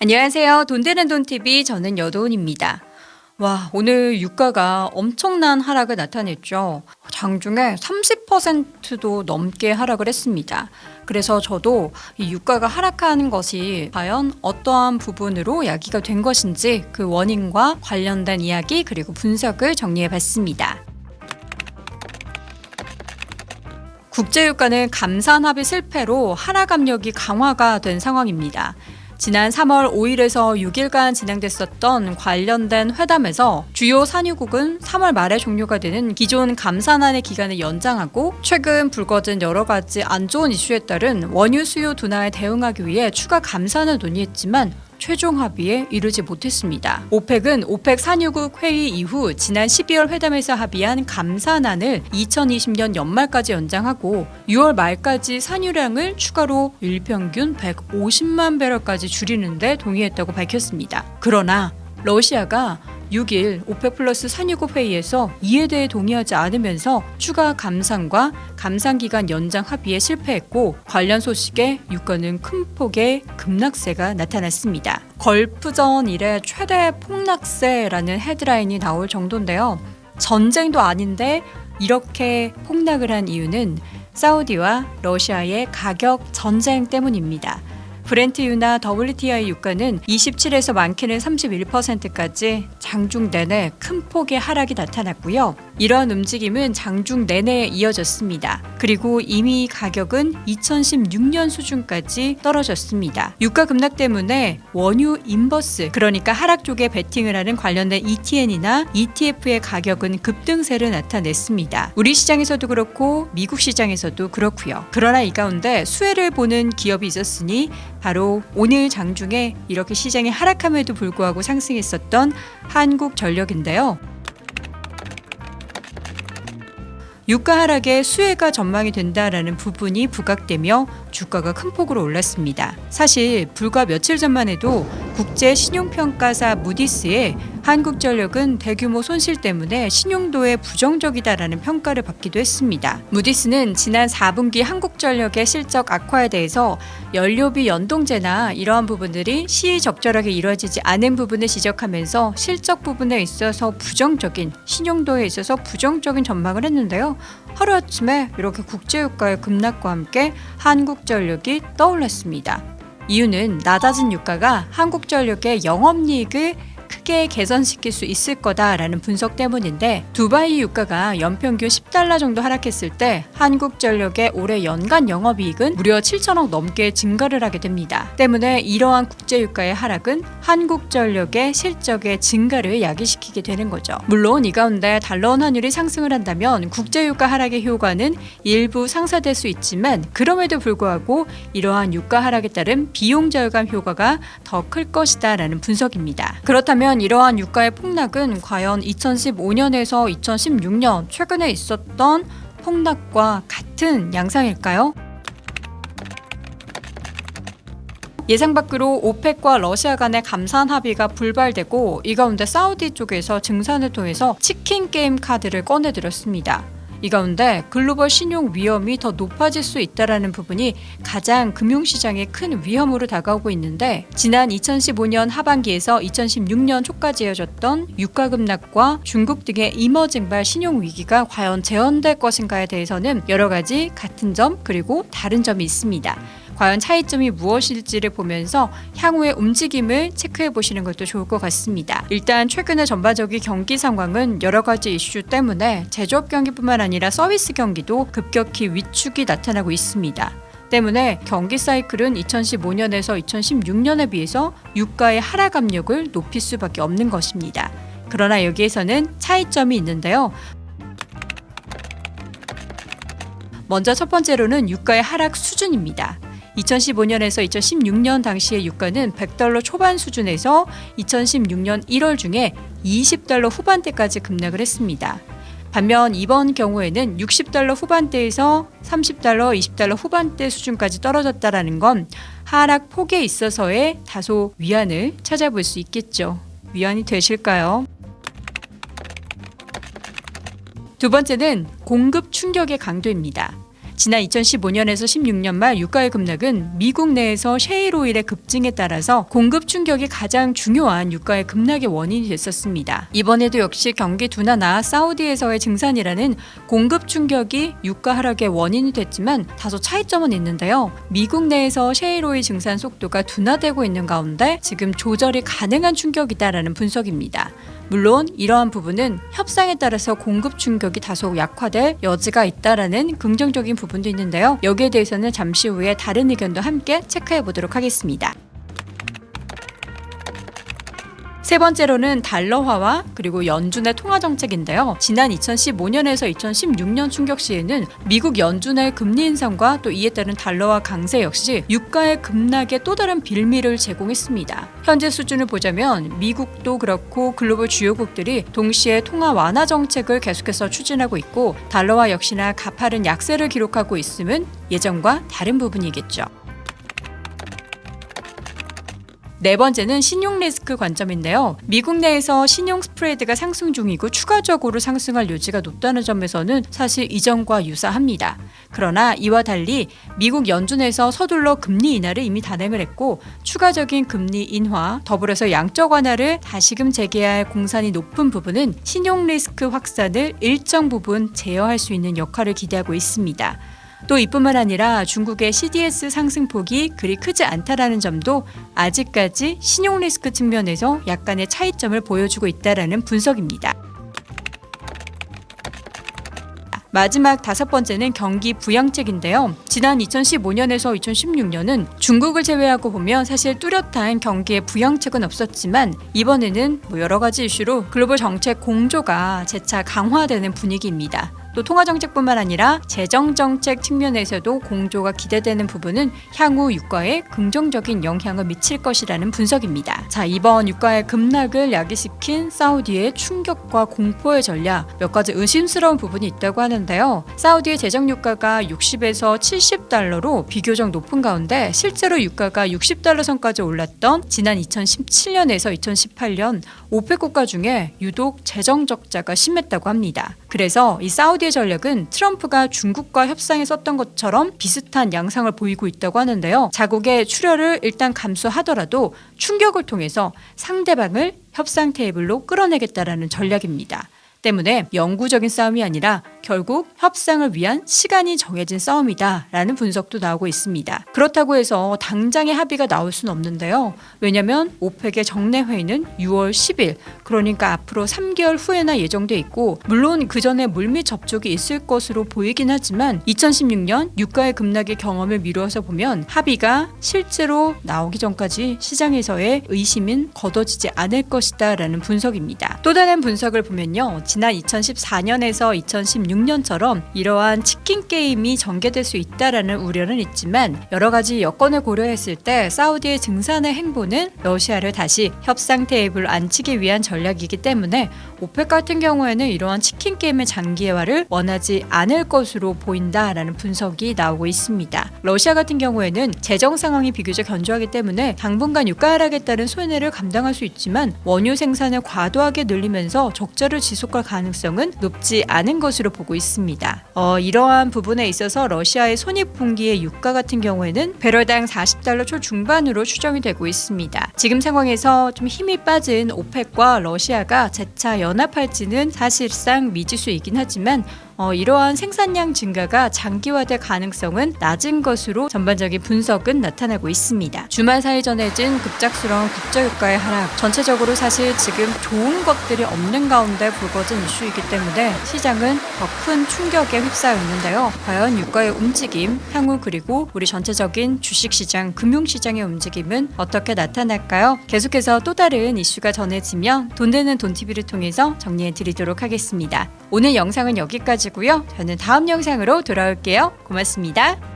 안녕하세요. 돈 되는 돈TV 저는 여도은입니다. 와, 오늘 유가가 엄청난 하락을 나타냈죠. 장중에 30%도 넘게 하락을 했습니다. 그래서 저도 이 유가가 하락하는 것이 과연 어떠한 부분으로 야기가 된 것인지 그 원인과 관련된 이야기 그리고 분석을 정리해 봤습니다. 국제유가는 감산 합의 실패로 하락 압력이 강화가 된 상황입니다. 지난 3월 5일에서 6일간 진행됐었던 관련된 회담에서 주요 산유국은 3월 말에 종료가 되는 기존 감산안의 기간을 연장하고 최근 불거진 여러 가지 안 좋은 이슈에 따른 원유 수요 둔화에 대응하기 위해 추가 감산을 논의했지만 최종 합의에 이르지 못했습니다. 오펙은 오펙 산유국 회의 이후 지난 12월 회담에서 합의한 감산안을 2020년 연말까지 연장하고 6월 말까지 산유량을 추가로 일평균 150만 배럴까지 줄이는 데 동의했다고 밝혔습니다. 그러나 러시아가 6일 오펙 플러스 산유국 회의에서 이에 대해 동의하지 않으면서 추가 감산과 감산기간 연장 합의에 실패했고 관련 소식에 유가는 큰 폭의 급락세가 나타났습니다. 걸프전 이래 최대 폭락세라는 헤드라인이 나올 정도인데요. 전쟁도 아닌데 이렇게 폭락을 한 이유는 사우디와 러시아의 가격 전쟁 때문입니다. 브렌트유나 WTI 유가는 27에서 많게는 31%까지 장중 내내 큰 폭의 하락이 나타났고요. 이러한 움직임은 장중 내내 이어졌습니다. 그리고 이미 가격은 2016년 수준까지 떨어졌습니다. 유가 급락 때문에 원유 인버스, 그러니까 하락 쪽에 베팅을 하는 관련된 ETN이나 ETF의 가격은 급등세를 나타냈습니다. 우리 시장에서도 그렇고 미국 시장에서도 그렇고요. 그러나 이 가운데 수혜를 보는 기업이 있었으니 바로 오늘 장중에 이렇게 시장이 하락함에도 불구하고 상승했었던 한국전력인데요. 유가 하락에 수혜가 전망이 된다라는 부분이 부각되며 주가가 큰 폭으로 올랐습니다. 사실 불과 며칠 전만 해도 국제 신용평가사 무디스의 한국전력은 대규모 손실 때문에 신용도에 부정적이다라는 평가를 받기도 했습니다. 무디스는 지난 4분기 한국전력의 실적 악화에 대해서 연료비 연동제나 이러한 부분들이 시의적절하게 이루어지지 않은 부분을 지적하면서 실적 부분에 있어서 부정적인, 신용도에 있어서 부정적인 전망을 했는데요. 하루아침에 이렇게 국제유가의 급락과 함께 한국전력이 떠올랐습니다. 이유는 낮아진 유가가 한국전력의 영업이익을 크게 개선시킬 수 있을 거다라는 분석 때문인데 두바이 유가가 연평균 $10 정도 하락했을 때 한국전력의 올해 연간 영업이익은 무려 7천억 넘게 증가를 하게 됩니다. 때문에 이러한 국제유가의 하락은 한국전력의 실적의 증가를 야기시키게 되는 거죠. 물론 이 가운데 달러원 환율이 상승을 한다면 국제유가 하락의 효과는 일부 상쇄될 수 있지만 그럼에도 불구하고 이러한 유가 하락에 따른 비용 절감 효과가 더 클 것이다 라는 분석입니다. 그렇다면 이러한 유가의 폭락은 과연 2015년에서 2016년 최근에 있었던 폭락과 같은 양상일까요? 예상 밖으로 오펙과 러시아 간의 감산 합의가 불발되고 이 가운데 사우디 쪽에서 증산을 통해서 치킨 게임 카드를 꺼내들었습니다. 이 가운데 글로벌 신용 위험이 더 높아질 수 있다는 부분이 가장 금융시장에 큰 위험으로 다가오고 있는데 지난 2015년 하반기에서 2016년 초까지 이어졌던 유가 급락과 중국 등의 이머징발 신용 위기가 과연 재현될 것인가에 대해서는 여러 가지 같은 점 그리고 다른 점이 있습니다. 과연 차이점이 무엇일지를 보면서 향후의 움직임을 체크해 보시는 것도 좋을 것 같습니다. 일단 최근의 전반적인 경기 상황은 여러 가지 이슈 때문에 제조업 경기뿐만 아니라 서비스 경기도 급격히 위축이 나타나고 있습니다. 때문에 경기 사이클은 2015년에서 2016년에 비해서 유가의 하락 압력을 높일 수밖에 없는 것입니다. 그러나 여기에서는 차이점이 있는데요. 먼저 첫 번째로는 유가의 하락 수준입니다. 2015년에서 2016년 당시의 유가는 $100 초반 수준에서 2016년 1월 중에 $20 후반대까지 급락을 했습니다. 반면 이번 경우에는 $60 후반대에서 $30, $20 후반대 수준까지 떨어졌다는 건 하락 폭에 있어서의 다소 위안을 찾아볼 수 있겠죠. 위안이 되실까요? 두 번째는 공급 충격의 강도입니다. 지난 2015년에서 16년 말 유가의 급락은 미국 내에서 셰일 오일의 급증에 따라서 공급 충격이 가장 중요한 유가의 급락의 원인이 됐었습니다. 이번에도 역시 경기 둔화나 사우디에서의 증산이라는 공급 충격이 유가 하락의 원인이 됐지만 다소 차이점은 있는데요. 미국 내에서 셰일 오일 증산 속도가 둔화되고 있는 가운데 지금 조절이 가능한 충격이다라는 분석입니다. 물론 이러한 부분은 협상에 따라서 공급 충격이 다소 약화될 여지가 있다라는 긍정적인 부분도 있는데요. 여기에 대해서는 잠시 후에 다른 의견도 함께 체크해 보도록 하겠습니다. 세 번째로는 달러화와 그리고 연준의 통화 정책인데요. 지난 2015년에서 2016년 충격 시에는 미국 연준의 금리 인상과 또 이에 따른 달러화 강세 역시 유가의 급락에 또 다른 빌미를 제공했습니다. 현재 수준을 보자면 미국도 그렇고 글로벌 주요국들이 동시에 통화 완화 정책을 계속해서 추진하고 있고 달러화 역시나 가파른 약세를 기록하고 있음은 예전과 다른 부분이겠죠. 네 번째는 신용 리스크 관점인데요. 미국 내에서 신용 스프레드가 상승 중이고 추가적으로 상승할 여지가 높다는 점에서는 사실 이전과 유사합니다. 그러나 이와 달리 미국 연준에서 서둘러 금리 인하를 이미 단행을 했고 추가적인 금리 인하, 더불어서 양적 완화를 다시금 재개할 공산이 높은 부분은 신용 리스크 확산을 일정 부분 제어할 수 있는 역할을 기대하고 있습니다. 또 이뿐만 아니라 중국의 CDS 상승폭이 그리 크지 않다라는 점도 아직까지 신용 리스크 측면에서 약간의 차이점을 보여주고 있다라는 분석입니다. 마지막 다섯 번째는 경기 부양책인데요. 지난 2015년에서 2016년은 중국을 제외하고 보면 사실 뚜렷한 경기의 부양책은 없었지만 이번에는 여러 가지 이슈로 글로벌 정책 공조가 재차 강화되는 분위기입니다. 또 통화정책뿐만 아니라 재정정책 측면에서도 공조가 기대되는 부분은 향후 유가에 긍정적인 영향을 미칠 것이라는 분석입니다. 자, 이번 유가의 급락을 야기시킨 사우디의 충격과 공포의 전략 몇 가지 의심스러운 부분이 있다고 하는데요. 사우디의 재정 유가가 60에서 70달러로 비교적 높은 가운데 실제로 유가가 60달러 선까지 올랐던 지난 2017년에서 2018년 오펙 국가 중에 유독 재정 적자가 심했다고 합니다. 그래서 이 사우디의 전략은 트럼프가 중국과 협상에 썼던 것처럼 비슷한 양상을 보이고 있다고 하는데요. 자국의 출혈을 일단 감수하더라도 충격을 통해서 상대방을 협상 테이블로 끌어내겠다라는 전략입니다. 때문에 영구적인 싸움이 아니라 결국 협상을 위한 시간이 정해진 싸움이다라는 분석도 나오고 있습니다. 그렇다고 해서 당장의 합의가 나올 수는 없는데요. 왜냐하면 오펙의 정례 회의는 6월 10일, 그러니까 앞으로 3개월 후에나 예정돼 있고 물론 그 전에 물밑 접촉이 있을 것으로 보이긴 하지만 2016년 유가의 급락의 경험을 미루어서 보면 합의가 실제로 나오기 전까지 시장에서의 의심은 걷어지지 않을 것이다라는 분석입니다. 또 다른 분석을 보면요. 지난 2014년에서 2016년처럼 이러한 치킨 게임이 전개될 수 있다라는 우려는 있지만 여러 가지 여건을 고려했을 때 사우디의 증산의 행보는 러시아를 다시 협상 테이블 앉히기 위한 전략이기 때문에 오펙 같은 경우에는 이러한 치킨 게임의 장기화를 원하지 않을 것으로 보인다라는 분석이 나오고 있습니다. 러시아 같은 경우에는 재정 상황이 비교적 견조하기 때문에 당분간 유가 하락에 따른 손해를 감당할 수 있지만 원유 생산을 과도하게 늘리면서 적자를 지속할 가능성은 높지 않은 것으로 보고 있습니다. 이러한 부분에 있어서 러시아의 손익분기의 유가 같은 경우에는 배럴당 40달러 초중반으로 추정이 되고 있습니다. 지금 상황에서 좀 힘이 빠진 오펙과 러시아가 재차 연합할지는 사실상 미지수이긴 하지만 이러한 생산량 증가가 장기화될 가능성은 낮은 것으로 전반적인 분석은 나타나고 있습니다. 주말 사이 전해진 급작스러운 국제유가의 하락, 전체적으로 사실 지금 좋은 것들이 없는 가운데 불거진 이슈이기 때문에 시장은 더 큰 충격에 휩싸여 있는데요. 과연 유가의 움직임, 향후 그리고 우리 전체적인 주식시장, 금융시장의 움직임은 어떻게 나타날까요? 계속해서 또 다른 이슈가 전해지면 돈 되는 돈TV를 통해서 정리해 드리도록 하겠습니다. 오늘 영상은 여기까지고요. 저는 다음 영상으로 돌아올게요. 고맙습니다.